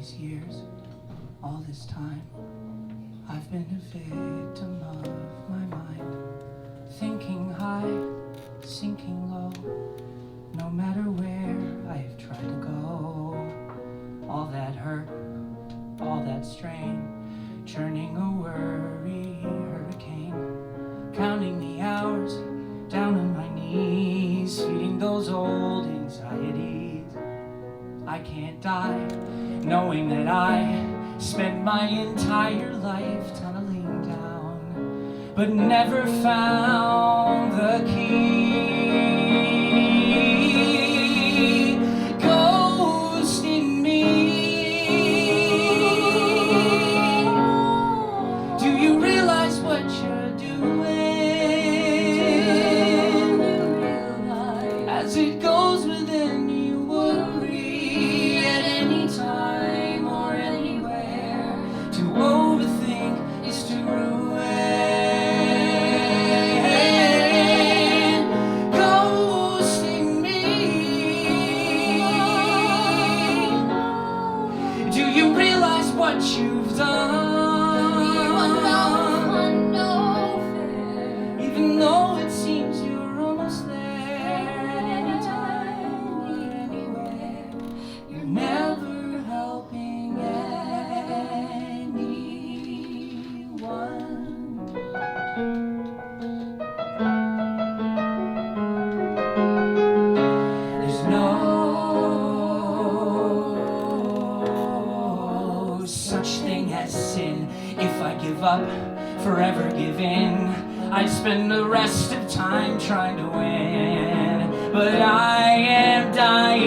these years, all this time, I've been a victim of my mind. Thinking high, sinking low, no matter where I have tried to go. All that hurt, all that strain, churning a worry hurricane. Counting the hours, down on my knees, feeding those old anxieties. I can't die, knowing that I spent my entire life tunneling down, but never found the key. Ghost in me. Do you realize what you're doing? As it goes within you, worry at any time or anywhere. To overthink is to ruin. Ghosting me. Do you realize what you've done? Even though it seems you're almost there, anytime or anywhere, you're never helping anyone. There's no such thing as sin. If I give up, forever give in, I'd spend the rest of time trying to win. But I am dying